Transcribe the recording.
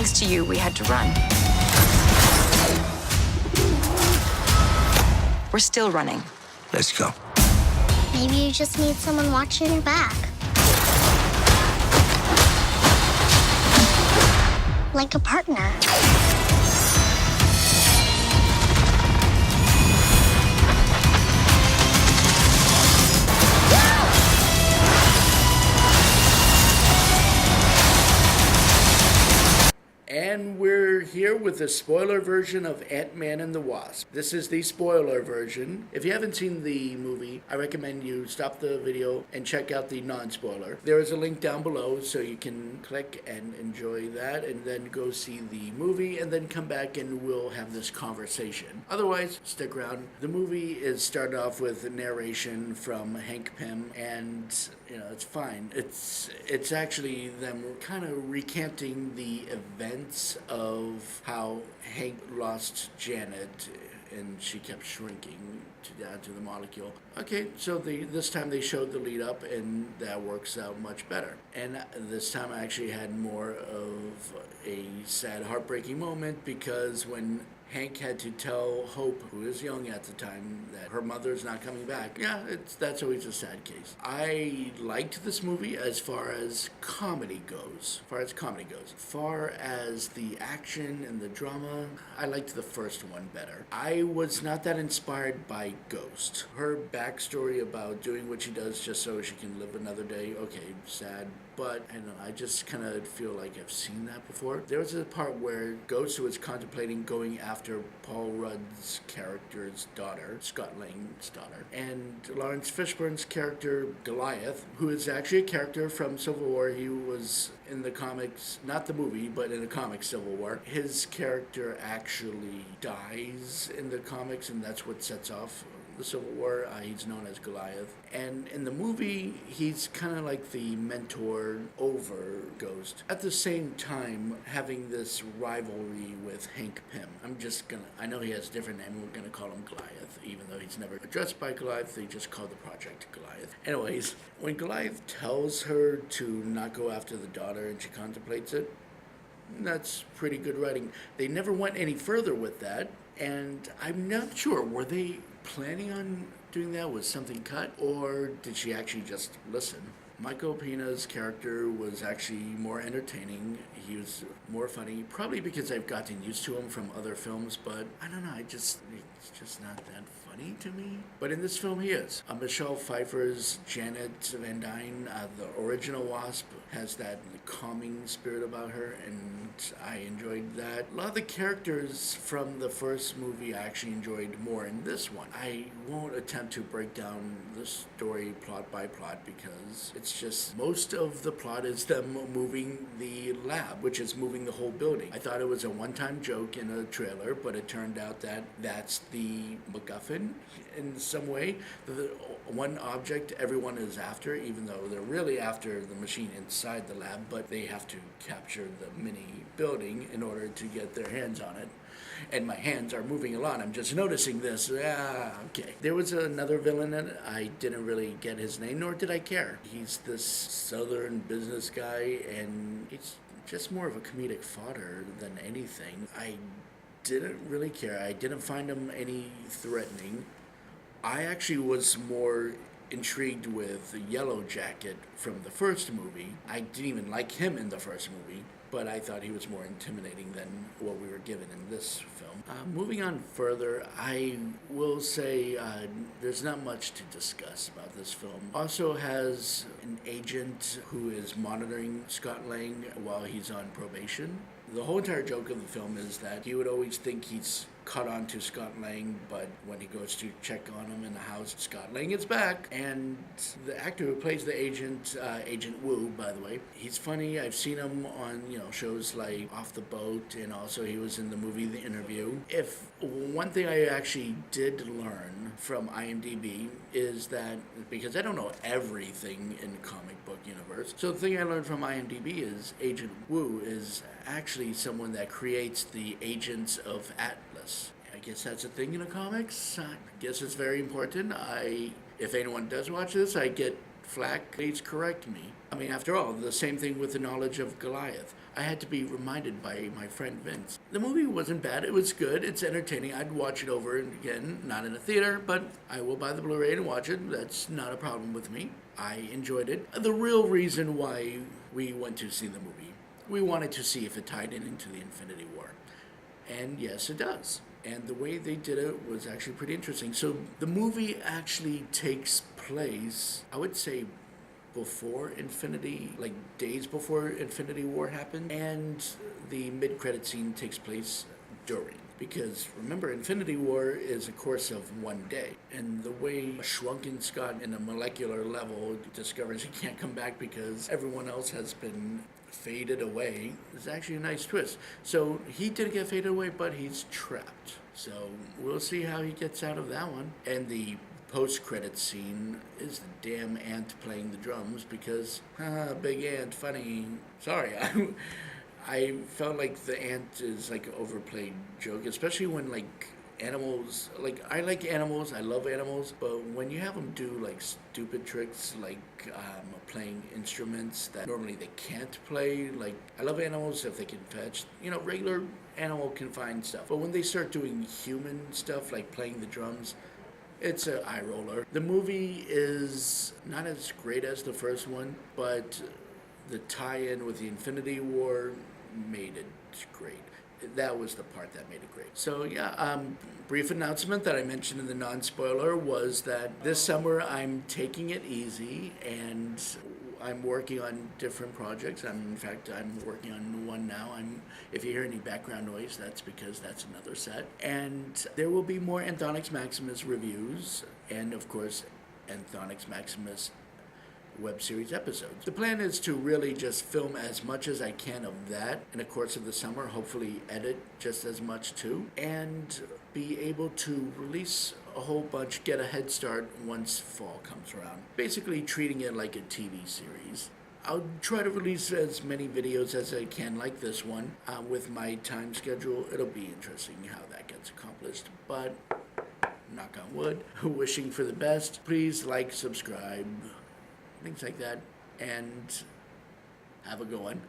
Thanks to you, we had to run. We're still running. Let's go. Maybe you just need someone watching your back. Like a partner. And we're here with the spoiler version of Ant-Man and the Wasp. This is the spoiler version. If you haven't seen the movie, I recommend you stop the video and check out the non-spoiler. There is a link down below so you can click and enjoy that and then go see the movie and then come back and we'll have this conversation. Otherwise, stick around. The movie is started off with narration from Hank Pym and it's fine. It's actually them kind of recanting the events of how Hank lost Janet and she kept shrinking down to the molecule. Okay, so this time they showed the lead up and that works out much better. And this time I actually had more of a sad, heartbreaking moment because when Hank had to tell Hope, who is young at the time, that her mother's not coming back. Yeah, that's always a sad case. I liked this movie as far as comedy goes. Far as the action and the drama, I liked the first one better. I was not that inspired by Ghost. Her backstory about doing what she does just so she can live another day, okay, sad. But I don't know, I just kind of feel like I've seen that before. There was a part where Ghost was contemplating going after Paul Rudd's character's daughter, Scott Lang's daughter, and Lawrence Fishburne's character, Goliath, who is actually a character from Civil War. He was in the comics, not the movie, but in the comics Civil War. His character actually dies in the comics, and that's what sets off the Civil War. He's known as Goliath. And in the movie, he's kind of like the mentor over Ghost. At the same time, having this rivalry with Hank Pym. I know he has a different name, we're gonna call him Goliath, even though he's never addressed by Goliath, they just call the project Goliath. Anyways, when Goliath tells her to not go after the daughter and she contemplates it, that's pretty good writing. They never went any further with that, and I'm not sure, were they planning on doing that? Was something cut, or did she actually just listen? Michael Pena's character was actually more entertaining. He was more funny, probably because I've gotten used to him from other films, but I don't know, it's just not that funny to me. But in this film, he is. Michelle Pfeiffer's Janet Van Dyne, the original Wasp, has that calming spirit about her, and I enjoyed that. A lot of the characters from the first movie I actually enjoyed more in this one. I won't attempt to break down the story plot by plot because it's just most of the plot is them moving the lab, which is moving the whole building. I thought it was a one-time joke in a trailer, but it turned out that that's the MacGuffin in some way. The one object everyone is after, even though they're really after the machine inside the lab, but they have to capture the mini building in order to get their hands on it. And my hands are moving a lot. I'm just noticing this. Okay. There was another villain in it. I didn't really get his name, nor did I care. He's this southern business guy, and it's just more of a comedic fodder than anything. I didn't really care. I didn't find him any threatening. I actually was more intrigued with the Yellow Jacket from the first movie. I didn't even like him in the first movie, but I thought he was more intimidating than what we were given in this film. Moving on further, I will say there's not much to discuss about this film. Also has an agent who is monitoring Scott Lang while he's on probation. The whole entire joke of the film is that he would always think he's caught on to Scott Lang, but when he goes to check on him in the house, Scott Lang is back. And the actor who plays the agent, Agent Wu, by the way, he's funny. I've seen him on, shows like Off the Boat, and also he was in the movie The Interview. If one thing I actually did learn from IMDb is that, because I don't know everything in comic book universe, so the thing I learned from IMDb is Agent Wu is actually someone that creates the Agents of Atlas. I guess that's a thing in the comics. I guess it's very important. If anyone does watch this, I get flack, please correct me. I mean, after all, the same thing with the knowledge of Goliath. I had to be reminded by my friend Vince. The movie wasn't bad. It was good. It's entertaining. I'd watch it over and again, not in a theater, but I will buy the Blu-ray and watch it. That's not a problem with me. I enjoyed it. The real reason why we went to see the movie, we wanted to see if it tied into the Infinity War. And yes, it does. And the way they did it was actually pretty interesting. So the movie actually takes place, I would say, before Infinity, like days before Infinity War happened, and the mid-credit scene takes place during. Because remember, Infinity War is a course of one day, and the way Shrunken Scott in a molecular level discovers he can't come back because everyone else has been faded away is actually a nice twist. So he did get faded away, but he's trapped. So we'll see how he gets out of that one. And the post-credit scene is the damn ant playing the drums because, big ant, funny. Sorry, I felt like the ant is like an overplayed joke, especially when like animals, like I like animals, I love animals, but when you have them do like stupid tricks like playing instruments that normally they can't play, like I love animals if they can fetch, regular animal can find stuff, but when they start doing human stuff like playing the drums, it's an eye roller. The movie is not as great as the first one, but the tie-in with the Infinity War made it great. That was the part that made it great. So yeah, brief announcement that I mentioned in the non-spoiler was that this summer I'm taking it easy and I'm working on different projects. I'm working on one now. If you hear any background noise, that's because that's another set. And there will be more Anthonix Maximus reviews and of course Anthonix Maximus web series episodes. The plan is to really just film as much as I can of that in the course of the summer, hopefully edit just as much too, and be able to release a whole bunch, get a head start once fall comes around. Basically treating it like a TV series. I'll try to release as many videos as I can like this one. With my time schedule, it'll be interesting how that gets accomplished, but knock on wood, wishing for the best. Please like, subscribe, things like that, and have a good one.